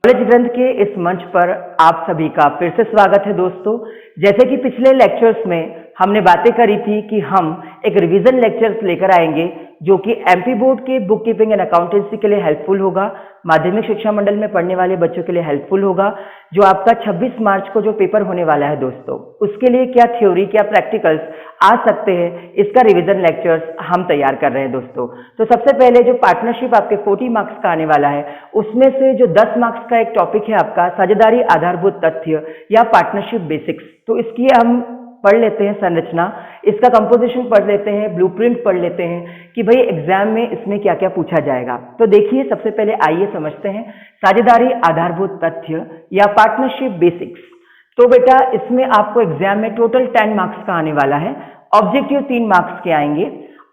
Knowledge ग्रंथ के इस मंच पर आप सभी का फिर से स्वागत है दोस्तों। जैसे कि पिछले लेक्चर्स में हमने बातें करी थी कि हम एक रिवीजन लेक्चर्स लेकर आएंगे जो कि एमपी बोर्ड के बुक कीपिंग एंड अकाउंटेंसी के लिए हेल्पफुल होगा, माध्यमिक शिक्षा मंडल में पढ़ने वाले बच्चों के लिए हेल्पफुल होगा। जो आपका 26 मार्च को जो पेपर होने वाला है दोस्तों, उसके लिए क्या थ्योरी क्या प्रैक्टिकल्स आ सकते हैं, इसका रिवीजन लेक्चर्स हम तैयार कर रहे हैं दोस्तों। तो सबसे पहले जो पार्टनरशिप आपके 40 मार्क्स का आने वाला है, उसमें से जो 10 मार्क्स का एक टॉपिक है आपका साझेदारी आधारभूत तथ्य या पार्टनरशिप बेसिक्स। तो इसकी हम पढ़ लेते हैं संरचना, इसका कंपोजिशन पढ़ लेते हैं, ब्लूप्रिंट पढ़ लेते हैं कि भाई एग्जाम में इसमें क्या क्या पूछा जाएगा। तो देखिए, सबसे पहले आइए समझते हैं साझेदारी आधारभूत तथ्य या पार्टनरशिप बेसिक्स। तो बेटा इसमें आपको एग्जाम में टोटल 10 मार्क्स का आने वाला है। ऑब्जेक्टिव 3 मार्क्स के आएंगे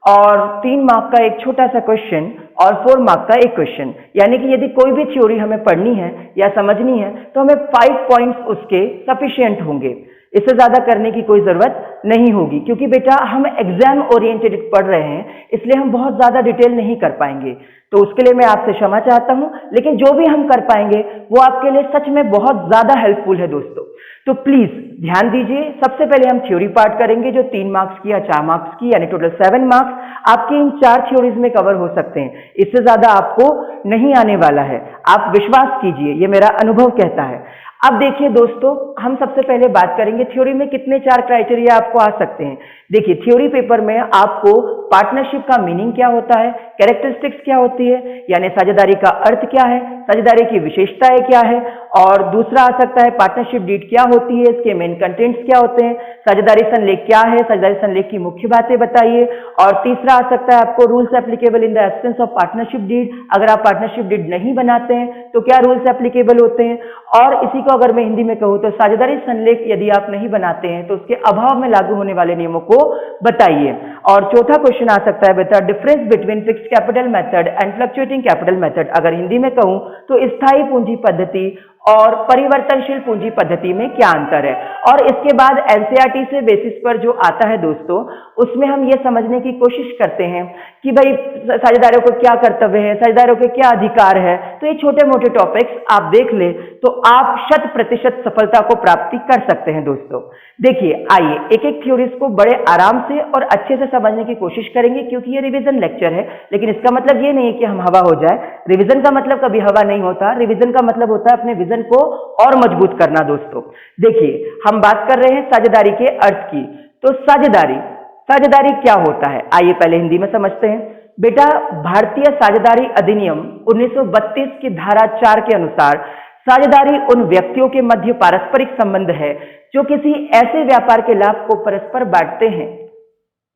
और 3 मार्क का एक छोटा सा क्वेश्चन और 4 मार्क का एक क्वेश्चन। यानी कि यदि कोई भी थ्योरी हमें पढ़नी है या समझनी है तो हमें 5 पॉइंट्स उसके सफिशिएंट होंगे, इससे ज्यादा करने की कोई जरूरत नहीं होगी। क्योंकि बेटा हम एग्जाम ओरिएंटेड पढ़ रहे हैं, इसलिए हम बहुत ज्यादा डिटेल नहीं कर पाएंगे। तो उसके लिए मैं आपसे क्षमा चाहता हूं, लेकिन जो भी हम कर पाएंगे वो आपके लिए सच में बहुत ज्यादा हेल्पफुल है दोस्तों। तो प्लीज ध्यान दीजिए। सबसे पहले हम थ्योरी पार्ट करेंगे जो 3 मार्क्स की या 4 मार्क्स की, यानी टोटल 7 मार्क्स आपके इन 4 थ्योरीज में कवर हो सकते हैं। इससे ज्यादा आपको नहीं आने वाला है, आप विश्वास कीजिए, ये मेरा अनुभव कहता है। अब देखिए दोस्तों, हम सबसे पहले बात करेंगे थ्योरी में कितने 4 क्राइटेरिया आपको आ सकते हैं। देखिए, थ्योरी पेपर में आपको पार्टनरशिप का मीनिंग क्या होता है, कैरेक्टरिस्टिक्स क्या होती है, यानी साझेदारी का अर्थ क्या है, साझेदारी की विशेषताएं क्या है, और दूसरा आ सकता है पार्टनरशिप डीड क्या होती है, इसके मेन कंटेंट्स क्या होते हैं, साझेदारी संलेख क्या है, साझेदारी संलेख की मुख्य बातें बताइए, और तीसरा आ सकता है आपको rules applicable in the absence of partnership deed. अगर आप पार्टनरशिप डीड नहीं बनाते हैं तो क्या रूल्स एप्लीकेबल होते हैं। और इसी को अगर मैं हिंदी में कहूं तो साझेदारी संलेख यदि आप नहीं बनाते हैं तो उसके अभाव में लागू होने वाले नियमों को बताइए। और चौथा क्वेश्चन आ सकता है बेटा, difference between fixed capital method and fluctuating capital method. अगर हिंदी में कहूं तो स्थायी पूंजी पद्धति और परिवर्तनशील पूंजी पद्धति में क्या अंतर है। और इसके बाद एनसीईआरटी से बेसिस पर जो आता है दोस्तों, उसमें हम ये समझने की कोशिश करते हैं कि भाई साझेदारों को क्या कर्तव्य है, साझेदारों के क्या अधिकार है। तो ये छोटे मोटे टॉपिक्स आप देख ले तो आप 100% सफलता को प्राप्ति कर सकते हैं दोस्तों। देखिए, आइए एक एक थ्योरीज को बड़े आराम से और अच्छे से समझने की कोशिश करेंगे, क्योंकि ये रिवीजन लेक्चर है। लेकिन इसका मतलब ये नहीं है कि हम हवा हो जाए। रिवीजन का मतलब कभी हवा नहीं होता। रिवीजन का मतलब होता है अपने विजन को और मजबूत करना दोस्तों। देखिए, हम बात कर रहे हैं साझेदारी के अर्थ की। तो साझेदारी क्या होता है, आइए पहले हिंदी में समझते हैं। बेटा, भारतीय साझेदारी अधिनियम 1932 की धारा 4 के अनुसार साझेदारी उन व्यक्तियों के मध्य पारस्परिक संबंध है जो किसी ऐसे व्यापार के लाभ को परस्पर बांटते हैं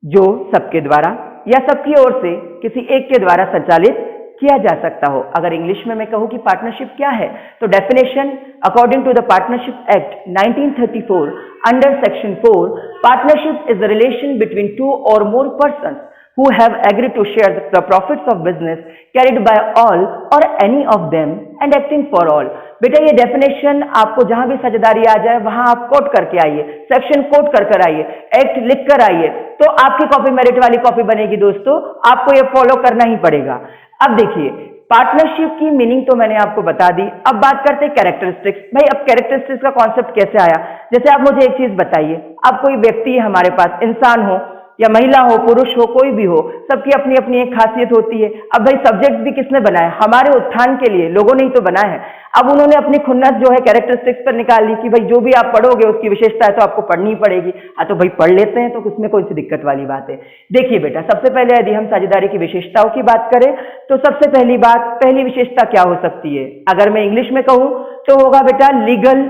जो सबके द्वारा या सबकी ओर से किसी एक के द्वारा संचालित किया जा सकता हो। अगर इंग्लिश में मैं कहूं कि पार्टनरशिप क्या है, तो definition according to the partnership act 1934 under section 4, partnership is the relation between 2 or more persons who have agreed to share the profits of business carried by all or any of them and acting for all। बेटा, ये definition आपको जहां भी साझेदारी आ जाए वहां आप coat करके आइए, सेक्शन कोट कर आइए, एक्ट लिख कर आइए, तो आपकी कॉपी मेरिट वाली कॉपी बनेगी दोस्तों। आपको ये फॉलो करना ही पड़ेगा। अब देखिए, पार्टनरशिप की मीनिंग तो मैंने आपको बता दी। अब बात करते हैं कैरेक्टरिस्टिक्स। भाई, अब कैरेक्टरिस्टिक्स का कॉन्सेप्ट कैसे आया। जैसे आप मुझे एक चीज बताइए, अब कोई व्यक्ति है हमारे पास, इंसान हो या महिला हो, पुरुष हो, कोई भी हो, सबकी अपनी अपनी एक खासियत होती है। अब भाई, सब्जेक्ट भी किसने बनाया, हमारे उत्थान के लिए लोगों ने ही तो बनाया है। अब उन्होंने अपनी खुन्नस जो है कैरेक्टरिस्टिक्स पर निकाल ली कि भाई जो भी आप पढ़ोगे उसकी विशेषता है तो आपको पढ़नी ही पड़ेगी। हाँ, तो भाई पढ़ लेते हैं, तो उसमें कौन सी दिक्कत वाली बात है। देखिए बेटा, सबसे पहले यदि हम साझेदारी की विशेषताओं की बात करें तो सबसे पहली विशेषता क्या हो सकती है। अगर मैं इंग्लिश में कहूं तो होगा बेटा लीगल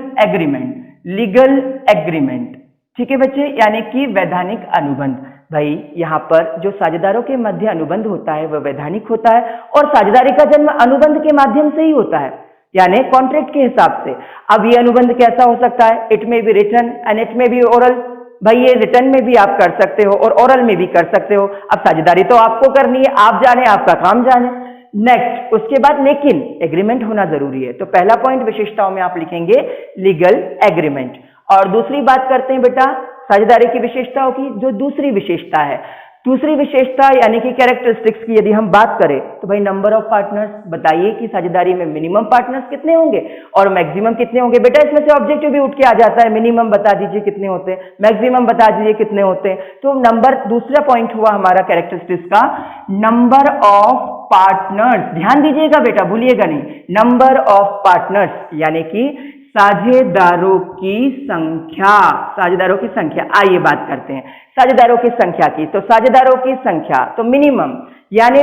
एग्रीमेंट। ठीक है बच्चे, यानी कि वैधानिक अनुबंध। भाई, यहाँ पर जो साझेदारों के मध्य अनुबंध होता है वह वैधानिक होता है, और साझेदारी का जन्म अनुबंध के माध्यम से ही होता है, यानी कॉन्ट्रैक्ट के हिसाब से। अब ये अनुबंध कैसा हो सकता है, इट में बी रिटन एंड इट में बी ओरल। भाई, ये रिटन में भी आप कर सकते हो और ओरल में भी कर सकते हो। अब साझेदारी तो आपको करनी है, आप जाने, आपका काम जाने। नेक्स्ट, उसके बाद लेकिन एग्रीमेंट होना जरूरी है। तो पहला पॉइंट विशेषताओं में आप लिखेंगे लीगल एग्रीमेंट। और दूसरी बात करते हैं बेटा साझेदारी की विशेषताओं की। जो दूसरी विशेषता है दूसरी विशेषता यानी कि कैरेक्टरिस्टिक्स की यदि हम बात करें तो भाई नंबर ऑफ पार्टनर्स, बताइए कि साझेदारी में मिनिमम पार्टनर्स कितने होंगे और मैक्सिमम कितने होंगे। बेटा इसमें से ऑब्जेक्टिव भी उठ के आ जाता है, मिनिमम बता दीजिए कितने होते हैं, मैक्सिमम बता दीजिए कितने होते हैं। तो नंबर, दूसरा पॉइंट हुआ हमारा कैरेक्टरिस्टिक्स का, नंबर ऑफ पार्टनर्स। ध्यान दीजिएगा बेटा, भूलिएगा नहीं, नंबर ऑफ पार्टनर्स यानी कि साझेदारों की संख्या। साझेदारों की संख्या, आइए बात करते हैं साझेदारों की संख्या की। तो साझेदारों की संख्या, तो मिनिमम यानी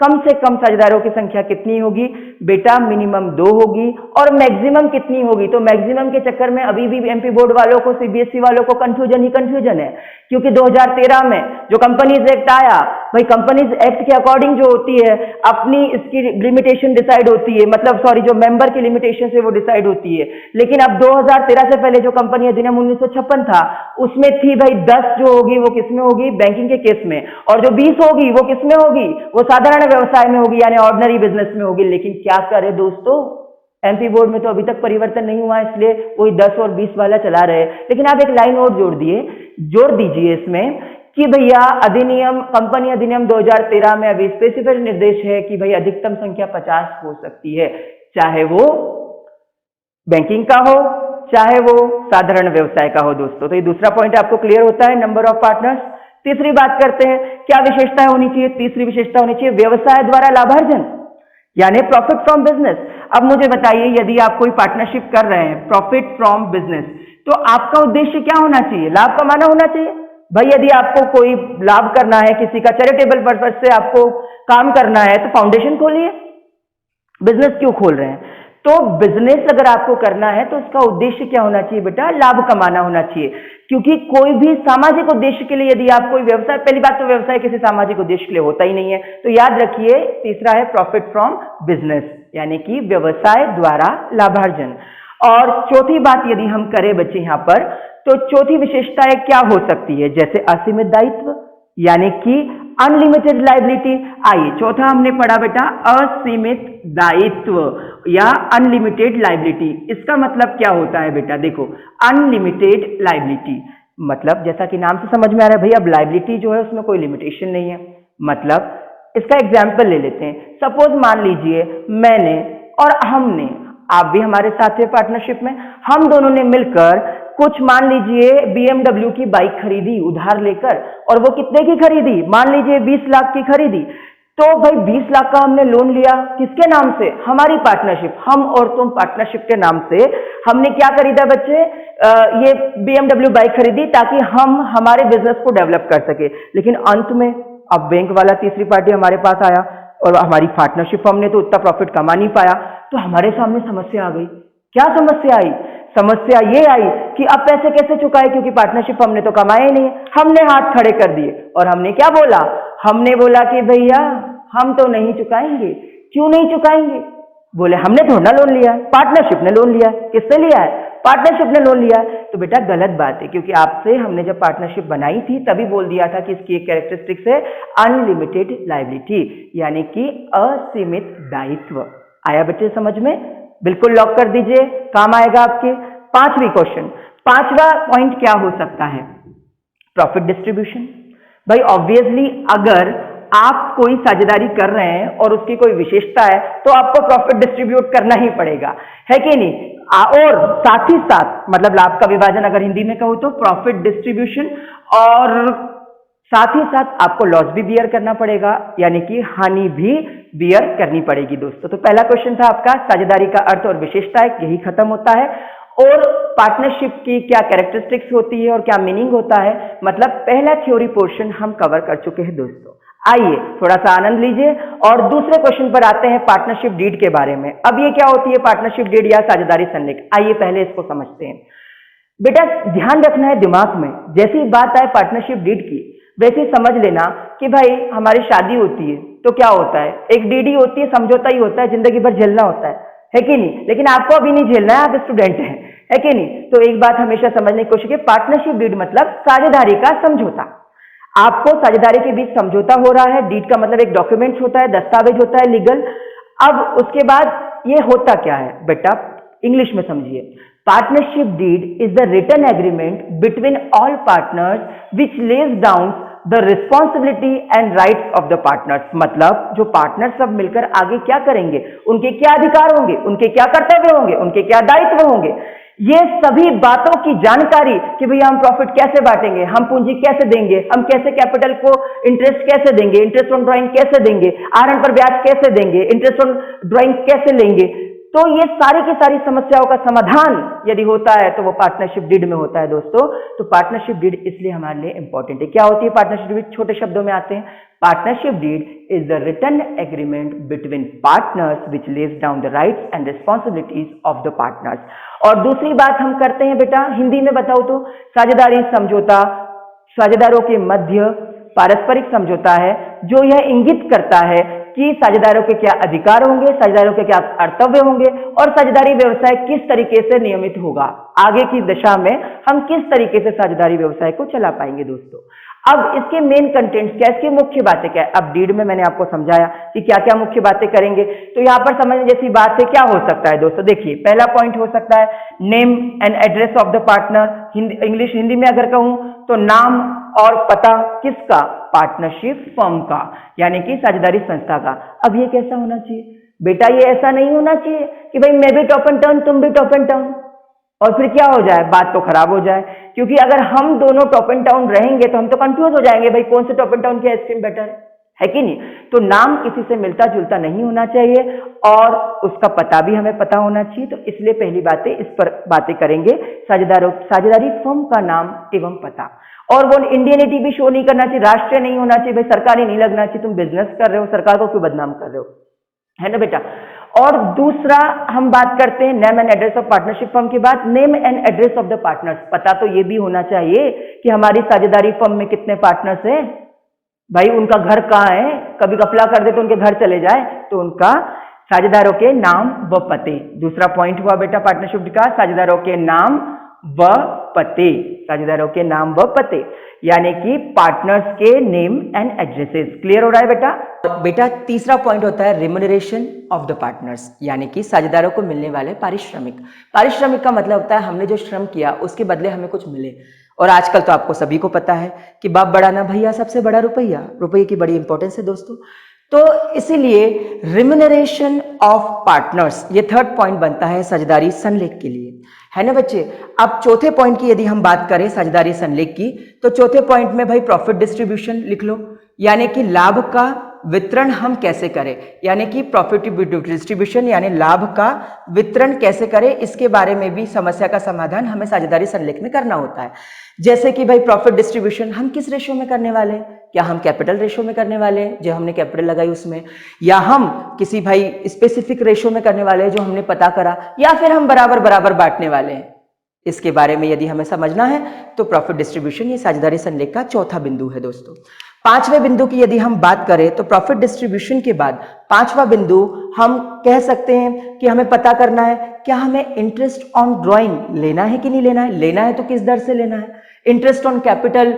कम से कम साझेदारों की संख्या कितनी होगी बेटा, मिनिमम 2 होगी। और मैक्सिमम कितनी होगी, तो मैक्सिमम के चक्कर में अभी भी एमपी बोर्ड वालों को, सीबीएसई वालों को कंफ्यूजन है, क्योंकि 2013 में जो कंपनीज एक्ट आया, भाई कंपनीज एक्ट के अकॉर्डिंग जो होती है अपनी इसकी लिमिटेशन डिसाइड होती है, मतलब सॉरी जो मेंबर की लिमिटेशन से वो डिसाइड होती है। लेकिन अब 2013 से पहले जो कंपनी अधिनियम 1956 था उसमें थी भाई 10 जो होगी वो किसमें होगी, बैंकिंग के केस में, और जो 20 होगी वो किसमें होगी, वो साधारण व्यवसाय में होगी यानी ऑर्डिनरी बिजनेस में होगी। लेकिन क्या करे दोस्तों, एमपी बोर्ड में तो अभी तक परिवर्तन नहीं हुआ, इसलिए वही 10 और 20 वाला चला रहे। लेकिन आप एक लाइन और जोड़ दीजिए इसमें कि भैया अधिनियम, कंपनी अधिनियम 2013 में अभी स्पेसिफिक निर्देश है कि भाई अधिकतम संख्या 50 हो सकती है, चाहे वो बैंकिंग का हो चाहे वो साधारण व्यवसाय का हो दोस्तों। तो ये दूसरा पॉइंट आपको क्लियर होता है, नंबर ऑफ पार्टनर्स। तीसरी बात करते हैं, क्या विशेषता होनी चाहिए, तीसरी विशेषता होनी चाहिए व्यवसाय द्वारा लाभार्जन यानी प्रॉफिट फ्रॉम बिजनेस। अब मुझे बताइए, यदि आप कोई पार्टनरशिप कर रहे हैं प्रॉफिट फ्रॉम बिजनेस, तो आपका उद्देश्य क्या होना चाहिए, लाभ कमाना होना चाहिए। भाई यदि आपको कोई लाभ करना है, किसी का चैरिटेबल पर्पज से आपको काम करना है, तो फाउंडेशन खोलिए, बिजनेस क्यों खोल रहे हैं। तो बिजनेस अगर आपको करना है तो उसका उद्देश्य क्या होना चाहिए बेटा, लाभ कमाना होना चाहिए। क्योंकि कोई भी सामाजिक उद्देश्य के लिए यदि आप कोई व्यवसाय, पहली बात तो व्यवसाय किसी सामाजिक उद्देश्य के लिए होता ही नहीं है, तो याद रखिए तीसरा है प्रॉफिट फ्रॉम बिजनेस यानी कि व्यवसाय द्वारा लाभार्जन। और चौथी बात यदि हम करें बच्चे यहां पर, तो चौथी विशेषताएं क्या हो सकती है, जैसे असीमित दायित्व यानी कि अनलिमिटेड लायबिलिटी। आइए चौथा हमने पढ़ा बेटा असीमित दायित्व या अनलिमिटेड लायबिलिटी। इसका मतलब क्या होता है बेटा, देखो अनलिमिटेड लायबिलिटी मतलब जैसा कि नाम से समझ में आ रहा है भाई, अब लायबिलिटी जो है उसमें कोई लिमिटेशन नहीं है। मतलब इसका एग्जाम्पल ले लेते हैं, सपोज मान लीजिए मैंने और हमने, आप भी हमारे साथ हैं पार्टनरशिप में, हम दोनों ने मिलकर कुछ मान लीजिए BMW की बाइक खरीदी उधार लेकर, और वो कितने की खरीदी, मान लीजिए 20 लाख की खरीदी। तो भाई 20 लाख का हमने लोन लिया, किसके नाम से, हमारी पार्टनरशिप, हम और तुम पार्टनरशिप के नाम से हमने क्या खरीदा बच्चे, ये BMW बाइक खरीदी ताकि हम हमारे बिजनेस को डेवलप कर सके। लेकिन अंत में अब बैंक वाला तीसरी पार्टी हमारे पास आया और हमारी पार्टनरशिप, हमने तो उतना प्रॉफिट कमा नहीं पाया, तो हमारे सामने समस्या आ गई। क्या समस्या आई, समस्या ये आई कि अब पैसे कैसे चुकाए, क्योंकि पार्टनरशिप हमने तो कमाया ही नहीं। हमने हाथ खड़े कर दिए और हमने क्या बोला, हमने बोला कि भैया हम तो नहीं चुकाएंगे। क्यों नहीं चुकाएंगे, बोले हमने थोड़ा लोन लिया है, पार्टनरशिप ने लोन लिया है। किससे लिया है, पार्टनरशिप ने लोन लिया है। तो बेटा गलत बात है, क्योंकि आपसे हमने जब पार्टनरशिप बनाई थी तभी बोल दिया था कि इसकी एक कैरेक्टरिस्टिक्स है अनलिमिटेड लायबिलिटी यानी कि असीमित दायित्व। आया बच्चे समझ में, बिल्कुल लॉक कर दीजिए, काम आएगा आपके। पांचवी क्वेश्चन, पांचवा पॉइंट क्या हो सकता है, प्रॉफिट डिस्ट्रीब्यूशन। भाई ऑब्वियसली अगर आप कोई साझेदारी कर रहे हैं और उसकी कोई विशेषता है तो आपको प्रॉफिट डिस्ट्रीब्यूट करना ही पड़ेगा, है कि नहीं। और साथ ही साथ मतलब लाभ का विभाजन अगर हिंदी में कहूं तो प्रॉफिट डिस्ट्रीब्यूशन, और साथ ही साथ आपको लॉस भी बियर करना पड़ेगा यानी कि हानि भी बियर करनी पड़ेगी दोस्तों। तो पहला क्वेश्चन था आपका साझेदारी का अर्थ और विशेषताएं, यही खत्म होता है। और पार्टनरशिप की क्या कैरेक्टरिस्टिक्स होती है और क्या मीनिंग होता है, मतलब पहला थ्योरी पोर्शन हम कवर कर चुके हैं दोस्तों। आइए थोड़ा सा आनंद लीजिए और दूसरे क्वेश्चन पर आते हैं, पार्टनरशिप डीड के बारे में। अब ये क्या होती है पार्टनरशिप डीड या साझेदारी संलेख, आइए पहले इसको समझते हैं। बेटा ध्यान रखना है दिमाग में, जैसी बात आए पार्टनरशिप डीड की वैसे समझ लेना कि भाई हमारी शादी होती है तो क्या होता है, एक डीडी होती है, समझौता ही होता है, जिंदगी भर झेलना होता है कि नहीं। लेकिन आपको अभी नहीं झेलना है, आप स्टूडेंट हैं, है कि नहीं। तो एक बात हमेशा समझने की कोशिश की, पार्टनरशिप डीड मतलब साझेदारी का समझौता। आपको साझेदारी के बीच समझौता हो रहा है, डीड का मतलब एक डॉक्यूमेंट होता है, दस्तावेज होता है लीगल। अब उसके बाद ये होता क्या है बेटा, इंग्लिश में समझिए। Partnership deed is the written agreement between all partners which lays down the responsibility and rights of the partners, मतलब जो पार्टनर सब मिलकर आगे क्या करेंगे, उनके क्या अधिकार होंगे, उनके क्या कर्तव्य होंगे, उनके क्या दायित्व होंगे, ये सभी बातों की जानकारी कि भैया हम प्रॉफिट कैसे बांटेंगे, हम पूंजी कैसे देंगे, हम कैसे कैपिटल को इंटरेस्ट कैसे देंगे, इंटरेस्ट ऑन ड्राइंग कैसे देंगे, आहरण पर ब्याज कैसे देंगे, इंटरेस्ट ऑन ड्राइंग कैसे लेंगे, तो ये सारी की सारी समस्याओं का समाधान यदि होता है तो वो पार्टनरशिप डीड में होता है दोस्तों। तो पार्टनरशिप डीड इसलिए हमारे लिए इंपॉर्टेंट है। क्या होती है पार्टनरशिप डीड? छोटे शब्दों में आते हैं, partnership deed is the written agreement between partners which lays down the rights and responsibilities of the partners. और दूसरी बात हम करते हैं बेटा, हिंदी में बताओ तो साझेदारी समझौता साझेदारों के मध्य पारस्परिक समझौता है जो यह इंगित करता है कि साझेदारों के क्या अधिकार होंगे, साझेदारों के क्या कर्तव्य होंगे और साझेदारी व्यवसाय किस तरीके से नियमित होगा, आगे की दशा में हम किस तरीके से साझेदारी व्यवसाय को चला पाएंगे दोस्तों। अब इसके मेन कंटेंट्स क्या, इसकी मुख्य बातें क्या है? अब डीड में मैंने आपको समझाया कि क्या क्या मुख्य बातें करेंगे, तो यहाँ पर समझने जैसी बात है क्या हो सकता है दोस्तों। देखिए पहला पॉइंट हो सकता है name and address of the partner. English Hindi में अगर कहूं तो नाम और पता किसका? पार्टनरशिप फर्म का, यानी कि साझेदारी संस्था का। अब ये कैसा होना चाहिए बेटा? ये ऐसा नहीं होना चाहिए कि भाई मैं भी टॉप एंड टाउन तुम भी टॉप एंड टाउन, और फिर क्या हो जाए, बात तो खराब हो जाए। क्योंकि अगर हम दोनों टॉप एंड टाउन रहेंगे तो हम तो कंफ्यूज हो जाएंगे, भाई कौन से टॉप एंड टाउन की आइसक्रीम बेटर है कि नहीं। तो नाम किसी से मिलता जुलता नहीं होना चाहिए और उसका पता भी हमें पता होना चाहिए। तो इसलिए पहली बातें इस पर बातें करेंगे, साझेदारी फर्म का नाम एवं पता। और वो इंडियनिटी भी शो नहीं करना चाहिए, राष्ट्रीय नहीं होना चाहिए, भाई सरकारी नहीं लगना चाहिए, तुम बिजनेस कर रहे हो, सरकार को क्यों बदनाम कर रहे हो, है ना बेटा। और दूसरा हम बात करते हैं name and address of partnership firm के बाद name and address of the partners. पता तो ये भी होना चाहिए कि हमारी साझेदारी फर्म में कितने पार्टनर्स हैं, भाई उनका घर कहाँ है, कभी गफला कर दे तो उनके घर चले जाए, तो उनका साझेदारों के नाम व पते। दूसरा पॉइंट हुआ बेटा पार्टनरशिप का साझेदारों के नाम व पते, साझेदारों के नाम व पते, यानी कि पार्टनर्स के नेम एंड एड्रेसेस। क्लियर हो रहा है बेटा? बेटा तीसरा पॉइंट होता है रिम्यूनरेशन ऑफ द पार्टनर्स, यानी कि साझेदारों को मिलने वाले पारिश्रमिक। पारिश्रमिक का मतलब होता है हमने जो श्रम किया उसके बदले हमें कुछ मिले। और आजकल तो आपको सभी को पता है कि बाप बड़ा ना भैया, सबसे बड़ा रुपया, रुपये की बड़ी इंपॉर्टेंस है दोस्तों। तो इसीलिए रिम्यूनरेशन ऑफ पार्टनर्स ये थर्ड पॉइंट बनता है साझेदारी संलेख के लिए, है ना बच्चे। अब चौथे पॉइंट की यदि हम बात करें साझेदारी संलेख की, तो चौथे पॉइंट में भाई प्रॉफिट डिस्ट्रीब्यूशन लिख लो, यानी कि लाभ का वितरण हम कैसे करें, यानी कि प्रॉफिट डिस्ट्रीब्यूशन यानी लाभ का वितरण कैसे करें, इसके बारे में भी समस्या का समाधान हमें साझेदारी संलेख में करना होता है। जैसे कि भाई प्रॉफिट डिस्ट्रीब्यूशन हम किस रेशो में करने वाले हैं, क्या हम कैपिटल रेशो में करने वाले हैं जो हमने कैपिटल लगाई उसमें, या हम किसी भाई स्पेसिफिक रेशो में करने वाले हैं जो हमने पता करा, या फिर हम बराबर बराबर बांटने वाले हैं। इसके बारे में यदि हमें समझना है तो प्रॉफिट डिस्ट्रीब्यूशन ये साझेदारी संलेख का चौथा बिंदु है दोस्तों। पांचवें बिंदु की यदि हम बात करें तो प्रॉफिट डिस्ट्रीब्यूशन के बाद पांचवा बिंदु हम कह सकते हैं कि हमें पता करना है क्या हमें इंटरेस्ट ऑन ड्राइंग लेना है कि नहीं लेना है, लेना है तो किस दर से लेना है, इंटरेस्ट ऑन कैपिटल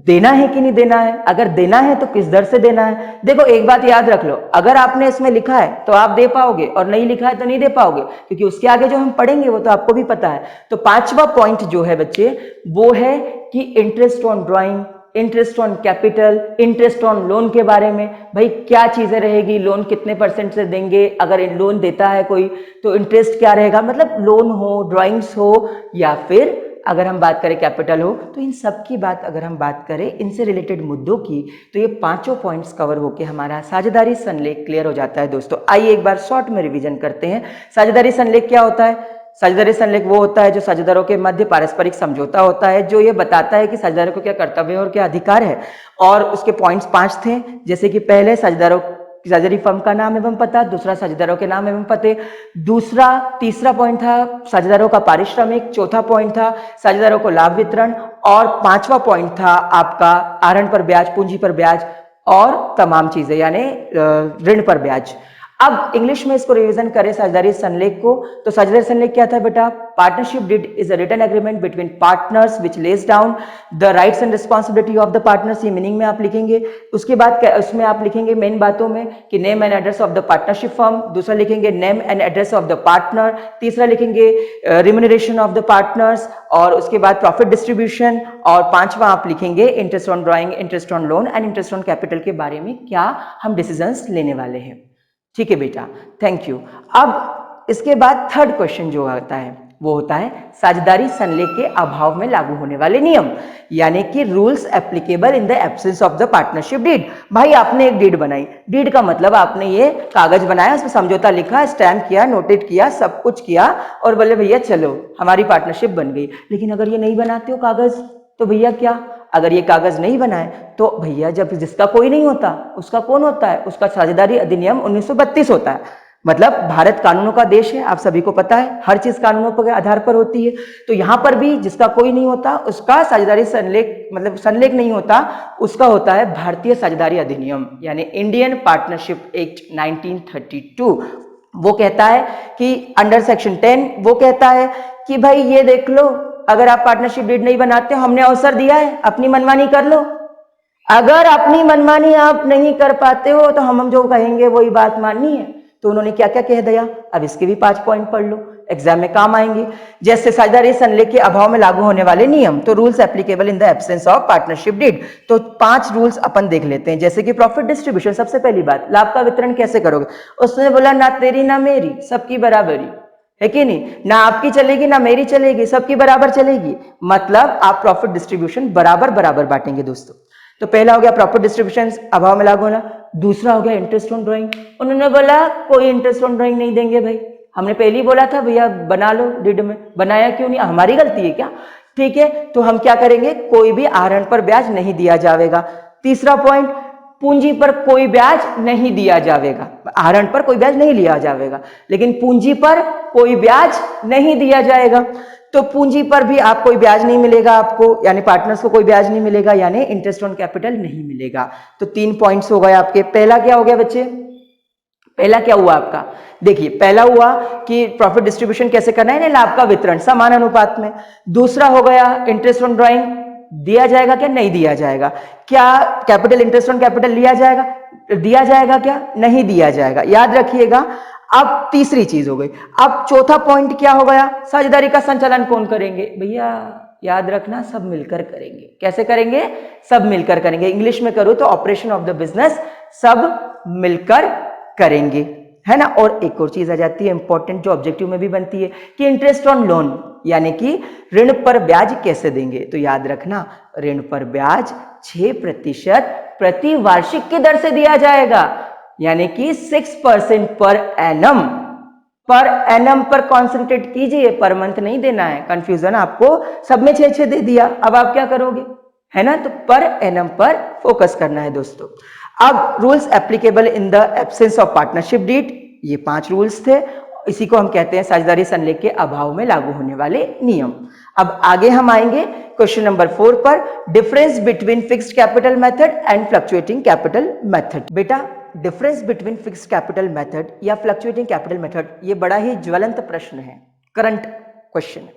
देना है कि नहीं देना है, अगर देना है तो किस दर से देना है। देखो एक बात याद रख लो, अगर आपने इसमें लिखा है तो आप दे पाओगे और नहीं लिखा है तो नहीं दे पाओगे, क्योंकि उसके आगे जो हम पढ़ेंगे वो तो आपको भी पता है। तो पांचवा पॉइंट जो है बच्चे वो है कि interest on drawing, interest on capital, interest on loan के बारे में, भाई क्या चीजें रहेगी, लोन कितने % से देंगे, अगर लोन देता है कोई तो इंटरेस्ट क्या रहेगा, मतलब लोन हो, ड्राइंग्स हो, या फिर अगर हम बात करें कैपिटल हो, तो इन सब की बात अगर हम बात करें इनसे रिलेटेड मुद्दों की, तो ये पांचों पॉइंट्स कवर होके हमारा साझेदारी संलेख क्लियर हो जाता है दोस्तों। आइए एक बार शॉर्ट में रिवीजन करते हैं। साझेदारी संलेख क्या होता है? साझेदारी संलेख वो होता है जो साझेदारों के मध्य पारस्परिक समझौता होता है, जो ये बताता है कि साझेदारों को क्या कर्तव्य और क्या अधिकार है। और उसके पॉइंट्स 5 थे, जैसे कि पहले साझेदारी फर्म का नाम एवं पता, दूसरा साझेदारों के नाम एवं पते, तीसरा पॉइंट था साझेदारों का पारिश्रमिक, चौथा पॉइंट था साझेदारों को लाभ वितरण, और पांचवा पॉइंट था आपका आहरण पर ब्याज, पूंजी पर ब्याज और तमाम चीजें यानी ऋण पर ब्याज। अब इंग्लिश में इसको रिवीजन करें साझेदारी संलेख को, तो साझेदारी संलेख क्या था बेटा? Partnership deed is a written agreement between partners which lays down the rights and responsibility of the partners, ये मीनिंग में आप लिखेंगे। उसके बाद उसमें आप लिखेंगे मेन बातों में कि name and address of the partnership firm, दूसरा लिखेंगे name and address of the partner, तीसरा लिखेंगे रिम्यूनरेशन ऑफ द पार्टनर्स, और उसके बाद प्रॉफिट डिस्ट्रीब्यूशन, और पांचवा आप लिखेंगे interest on drawing, interest on loan and interest on capital के बारे में क्या हम डिसीजंस लेने वाले हैं। ठीक है बेटा, थैंक यू। अब इसके बाद थर्ड क्वेश्चन जो आता है वो होता है साझेदारी संलेख के अभाव में लागू होने वाले नियम, यानी कि rules applicable in the absence of the partnership deed. भाई आपने एक डीड बनाई, डीड का मतलब आपने ये कागज बनाया, उसमें समझौता लिखा, स्टैम्प किया, नोटेट किया, सब कुछ किया, और बोले भैया चलो हमारी पार्टनरशिप बन गई। लेकिन अगर ये नहीं बनाते हो कागज तो भैया क्या? अगर ये कागज नहीं बनाए तो भैया जब जिसका कोई नहीं होता उसका कौन होता है? उसका साझेदारी अधिनियम 1932 होता है। मतलब भारत कानूनों का देश है, आप सभी को पता है, हर चीज कानूनों के आधार पर होती है। तो यहां पर भी जिसका कोई नहीं होता उसका साझेदारी संलेख, मतलब संलेख नहीं होता, उसका होता है भारतीय साझेदारी अधिनियम, यानी इंडियन पार्टनरशिप एक्ट 1932। वो कहता है कि अंडर सेक्शन 10 वो कहता है कि भाई ये देख लो, अगर आप पार्टनरशिप डीड नहीं बनाते, हमने अवसर दिया है, अपनी मनमानी कर लो। अगर अपनी मनमानी आप नहीं कर पाते हो तो हम जो कहेंगे वही बात माननी है। तो उन्होंने क्या क्या कह दिया, अब इसके भी 5 पॉइंट पढ़ लो, एग्जाम में काम आएंगे। जैसे साझेदारी संलेख के अभाव में लागू होने वाले नियम, तो rules applicable in the absence of partnership deed. तो 5 रूल्स अपन देख लेते हैं। जैसे कि प्रॉफिट डिस्ट्रीब्यूशन, सबसे पहली बात, लाभ का वितरण कैसे करोगे? उसने बोला ना तेरी ना मेरी, सबकी बराबरी है कि नहीं, ना आपकी चलेगी ना मेरी चलेगी, सबकी बराबर चलेगी। मतलब आप प्रॉफिट डिस्ट्रीब्यूशन बराबर बराबर बांटेंगे दोस्तों। तो पहला हो गया प्रॉफिट डिस्ट्रीब्यूशन अभाव में लागू होना। दूसरा हो गया इंटरेस्ट ऑन ड्राइंग। उन्होंने बोला कोई इंटरेस्ट ऑन ड्राइंग नहीं देंगे भाई, हमने पहले ही बोला था भैया बना लो डीड में, बनाया क्यों नहीं? हमारी गलती है क्या? ठीक है, तो हम क्या करेंगे, कोई भी आहरण पर ब्याज नहीं दिया जाएगा। तीसरा पॉइंट, पूंजी पर कोई ब्याज नहीं दिया जाएगा। आहरण पर कोई ब्याज नहीं लिया जाएगा, लेकिन पूंजी पर कोई ब्याज नहीं दिया जाएगा। तो पूंजी पर भी आप कोई ब्याज नहीं मिलेगा आपको, यानी पार्टनर्स को कोई ब्याज नहीं मिलेगा, यानी इंटरेस्ट ऑन कैपिटल नहीं मिलेगा। तो 3 पॉइंट्स हो गए आपके। पहला क्या हो गया बच्चे? पहला क्या हुआ आपका? देखिए पहला हुआ कि प्रॉफिट डिस्ट्रीब्यूशन कैसे करना है, लाभ का वितरण समान अनुपात में। दूसरा हो गया इंटरेस्ट ऑन ड्राइंग, दिया जाएगा क्या? नहीं दिया जाएगा। क्या कैपिटल, इंटरेस्ट ऑन कैपिटल लिया जाएगा? दिया जाएगा क्या? नहीं दिया जाएगा, याद रखिएगा। अब तीसरी चीज हो गई। अब चौथा पॉइंट क्या हो गया? साझेदारी का संचालन कौन करेंगे? भैया याद रखना, सब मिलकर करेंगे। कैसे करेंगे? सब मिलकर करेंगे। इंग्लिश में करो तो ऑपरेशन ऑफ द बिजनेस सब मिलकर करेंगे, है ना। और एक और चीज आ जाती है इंपॉर्टेंट, जो ऑब्जेक्टिव में भी बनती है, कि इंटरेस्ट ऑन लोन, यानी कि ऋण पर ब्याज कैसे देंगे? तो याद रखना, ऋण पर ब्याज 6% प्रति वार्षिक की दर से दिया जाएगा, यानी कि 6% पर एनम। पर एनम पर कॉन्सेंट्रेट कीजिए, पर मंथ नहीं देना है, कंफ्यूजन आपको सब में 6 दे दिया। अब आप क्या करोगे, है ना। तो पर एनम पर फोकस करना है दोस्तों। अब rules applicable in the absence of partnership deed, ये 5 रूल्स थे। इसी को हम कहते हैं साझेदारी संलेख के अभाव में लागू होने वाले नियम। अब आगे हम आएंगे क्वेश्चन नंबर 4 पर, difference between fixed capital method and fluctuating capital method. बेटा difference between fixed capital method या फ्लक्चुएटिंग कैपिटल मेथड, ये बड़ा ही ज्वलंत प्रश्न है, करंट क्वेश्चन है,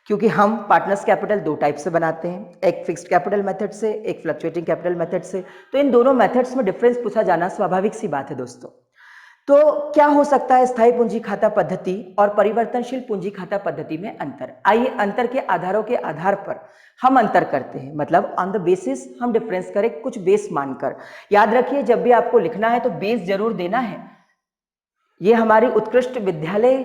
क्योंकि हम पार्टनर्स कैपिटल 2 टाइप से बनाते हैं, एक फिक्स्ड कैपिटल मेथड से, एक फ्लक्चुएटिंग कैपिटल मेथड से। तो इन दोनों मेथड्स में डिफरेंस पूछा जाना स्वाभाविक सी बात है दोस्तों। तो क्या हो सकता है स्थायी पूंजी खाता पद्धति और परिवर्तनशील पूंजी खाता पद्धति में अंतर? आइए अंतर के आधारों के आधार पर हम अंतर करते हैं, मतलब ऑन द बेसिस हम डिफरेंस करें, कुछ बेस मानकर। याद रखिए जब भी आपको लिखना है तो बेस जरूर देना है, ये हमारी उत्कृष्ट विद्यालय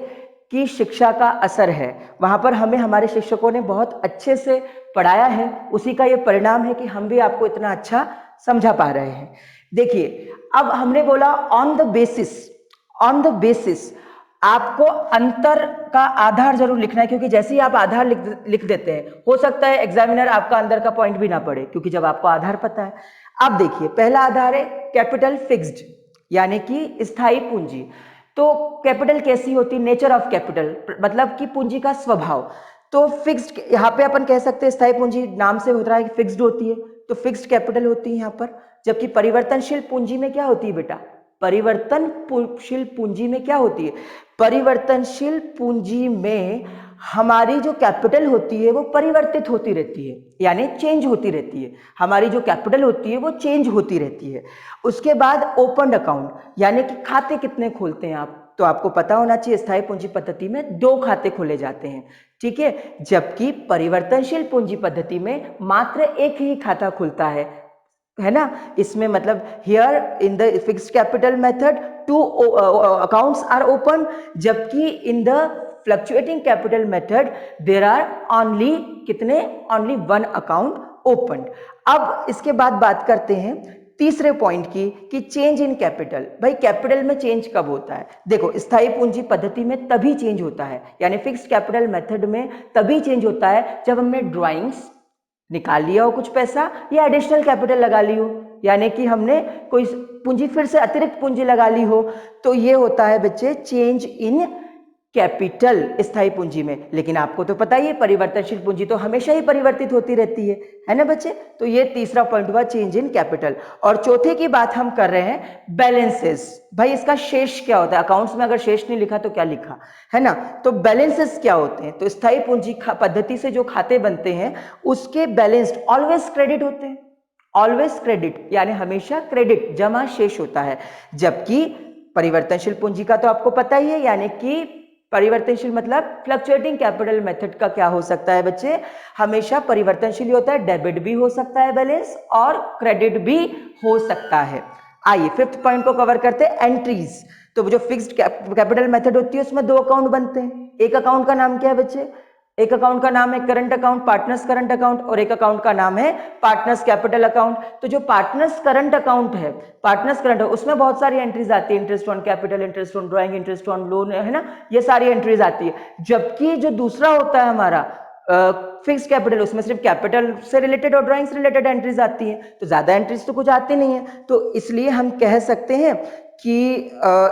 की शिक्षा का असर है। वहां पर हमें हमारे शिक्षकों ने बहुत अच्छे से पढ़ाया है, उसी का ये परिणाम है कि हम भी आपको इतना अच्छा समझा पा रहे हैं। देखिए अब हमने बोला on the basis, on the basis आपको अंतर का आधार जरूर लिखना है, क्योंकि जैसे ही आप आधार लिख देते हैं, हो सकता है एग्जामिनर आपका अंदर का पॉइंट भी ना पढ़े, क्योंकि जब आपको आधार पता है। अब देखिए पहला आधार है कैपिटल फिक्स्ड, यानी कि स्थायी पूंजी। तो कैपिटल कैसी होती है? नेचर ऑफ कैपिटल, मतलब कि पूंजी का स्वभाव। तो फिक्स्ड, यहाँ पे अपन कह सकते हैं स्थायी पूंजी नाम से होता है कि फिक्स्ड होती है, तो फिक्स्ड कैपिटल होती है यहाँ पर। जबकि परिवर्तनशील पूंजी में क्या होती है बेटा? परिवर्तनशील पूंजी में क्या होती है? परिवर्तनशील पूंजी में हमारी जो कैपिटल होती है वो परिवर्तित होती रहती है, यानी चेंज होती रहती है। हमारी जो कैपिटल होती है वो चेंज होती रहती है। उसके बाद ओपन अकाउंट, यानी कि खाते कितने खोलते हैं आप? तो आपको पता होना चाहिए स्थायी पूंजी पद्धति में 2 खाते खोले जाते हैं, ठीक है, जबकि परिवर्तनशील पूंजी पद्धति में मात्र एक ही खाता खुलता है ना। इसमें मतलब here in the fixed capital method 2 accounts are open, जबकि in the fluctuating capital method there are only कितने? Only 1 account open. अब इसके बाद बात करते हैं तीसरे पॉइंट की कि चेंज इन कैपिटल। भाई कैपिटल में चेंज कब होता है? देखो स्थायी पूंजी पद्धति में तभी चेंज होता है, यानी फिक्स्ड कैपिटल मेथड में तभी चेंज होता है जब हमने ड्राइंग्स निकाल लिया हो कुछ पैसा, या एडिशनल कैपिटल लगा ली हो, यानी कि हमने कोई पूंजी फिर से अतिरिक्त पूंजी लगा ली हो, तो ये होता है बच्चे चेंज इन कैपिटल स्थायी पूंजी में। लेकिन आपको तो पता ही है परिवर्तनशील पूंजी तो हमेशा ही परिवर्तित होती रहती है ना बच्चे। तो ये तीसरा पॉइंट हुआ चेंज इन कैपिटल। और चौथे की बात हम कर रहे हैं बैलेंसेस। भाई इसका शेष क्या होता है? अकाउंट्स में अगर शेष नहीं लिखा तो क्या लिखा, है ना। तो बैलेंसेस क्या होते हैं? तो स्थायी पूंजी पद्धति से जो खाते बनते हैं उसके बैलेंस्ड ऑलवेज क्रेडिट होते हैं, ऑलवेज क्रेडिट, यानी हमेशा क्रेडिट जमा शेष होता है। जबकि परिवर्तनशील पूंजी का तो आपको पता ही है, यानी कि परिवर्तनशील मतलब फ्लक्चुएटिंग कैपिटल मेथड का क्या हो सकता है बच्चे? हमेशा परिवर्तनशील होता है, डेबिट भी हो सकता है बैलेंस और क्रेडिट भी हो सकता है। आइए फिफ्थ पॉइंट को कवर करते हैं, एंट्रीज। तो जो फिक्स्ड कैपिटल मेथड होती है उसमें 2 अकाउंट बनते हैं। एक अकाउंट का नाम क्या है बच्चे? एक अकाउंट का नाम है current account, partners current account, और एक अकाउंट का नाम है पार्टनर्स कैपिटल अकाउंट। तो जो पार्टनर्स करंट अकाउंट है, पार्टनर्स करंट है, उसमें बहुत सारी एंट्रीज आती है, interest on capital, interest on drawing, interest on loan, है ना, ये सारी एंट्रीज आती है। जबकि जो दूसरा होता है हमारा फिक्स्ड कैपिटल, उसमें सिर्फ कैपिटल से रिलेटेड और ड्राइंग से रिलेटेड एंट्रीज आती हैं, तो ज्यादा एंट्रीज तो कुछ आती नहीं है। तो इसलिए हम कह सकते हैं कि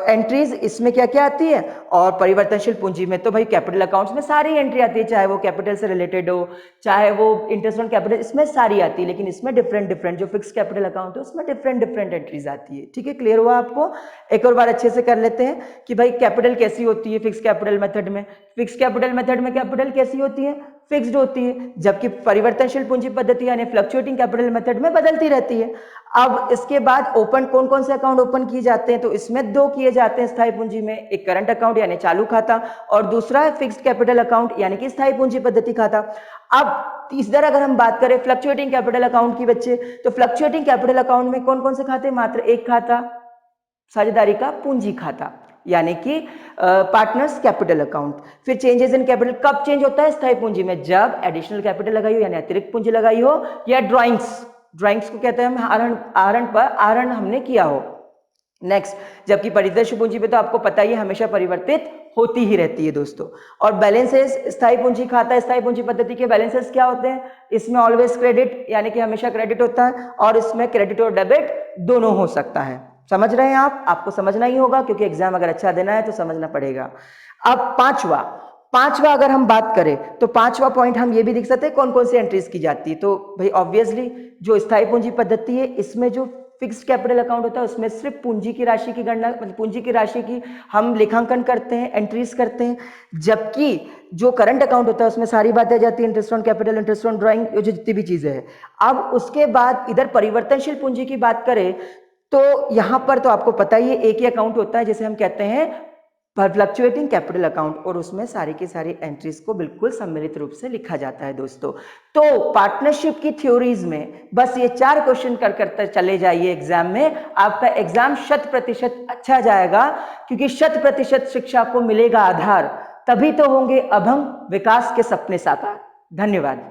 एंट्रीज इसमें क्या क्या आती है। और परिवर्तनशील पूंजी में तो भाई कैपिटल अकाउंट्स में सारी एंट्री आती है, चाहे वो कैपिटल से रिलेटेड हो, चाहे वो इंटरेस्ट ऑन कैपिटल, इसमें सारी आती है। लेकिन इसमें डिफरेंट डिफरेंट जो फिक्स कैपिटल अकाउंट है उसमें डिफरेंट डिफरेंट एंट्रीज आती है। ठीक है, क्लियर हुआ आपको? एक और बार अच्छे से कर लेते हैं कि भाई कैपिटल कैसी होती है फिक्स कैपिटल मेथड में। फिक्स कैपिटल मेथड में कैपिटल कैसी होती है? फिक्स्ड होती है, जबकि परिवर्तनशील पूंजी पद्धति यानी फ्लक्चुएटिंग कैपिटल मेथड में बदलती रहती है। अब इसके बाद ओपन कौन कौन से अकाउंट ओपन किए जाते हैं? तो इसमें 2 किए जाते हैं स्थायी पूंजी में, एक करंट अकाउंट यानी चालू खाता, और दूसरा है फिक्स्ड कैपिटल अकाउंट यानी कि स्थायी पूंजी पद्धति खाता। अब इधर अगर हम बात करें फ्लक्चुएटिंग कैपिटल अकाउंट की बच्चे, तो फ्लक्चुएटिंग कैपिटल अकाउंट में कौन कौन से खाते? मात्र एक खाता, साझेदारी का पूंजी खाता, यानी कि पार्टनर्स कैपिटल अकाउंट। फिर चेंजेस इन कैपिटल कब चेंज होता है स्थायी पूंजी में? जब एडिशनल कैपिटल लगाई हो यानी अतिरिक्त पूंजी लगाई हो, या ड्राइंग्स को कहते हैं हम आहरण हमने किया हो। नेक्स्ट, जबकि परिवर्तनशील पूंजी में तो आपको पता ही हमेशा परिवर्तित होती ही रहती है दोस्तों। और बैलेंसेस स्थायी पूंजी खाता, स्थायी पूंजी पद्धति के बैलेंसेस क्या होते हैं? इसमें ऑलवेज क्रेडिट यानी कि हमेशा क्रेडिट होता है, और इसमें क्रेडिट और डेबिट दोनों हो सकता है। समझ रहे हैं आप? आपको समझना ही होगा क्योंकि एग्जाम अगर अच्छा देना है तो समझना पड़ेगा। अब पांचवा अगर हम बात करें तो पांचवा पॉइंट हम ये भी देख सकते हैं कौन कौन सी एंट्रीज की जाती है। तो भाई ऑब्वियसली जो स्थायी पूंजी पद्धति है इसमें जो फिक्स्ड कैपिटल अकाउंट होता है उसमें सिर्फ पूंजी की राशि की गणना, मतलब पूंजी की राशि की हम लेखांकन करते हैं, एंट्रीज करते हैं। जबकि जो करंट अकाउंट होता है उसमें सारी बातें आ जाती है, interest on capital, interest on drawing, जो जितनी भी चीजें हैं। अब उसके बाद इधर परिवर्तनशील पूंजी की बात करें तो यहां पर तो आपको पता ही है एक ही अकाउंट होता है जिसे हम कहते हैं फ्लक्चुएटिंग कैपिटल अकाउंट, और उसमें सारी की सारी एंट्रीज को बिल्कुल सम्मिलित रूप से लिखा जाता है दोस्तों। तो पार्टनरशिप की थ्योरीज में बस ये 4 क्वेश्चन कर चले जाइए एग्जाम में, आपका एग्जाम 100% अच्छा जाएगा, क्योंकि 100% शिक्षा को मिलेगा आधार, तभी तो होंगे अब हम विकास के सपने साकार। धन्यवाद।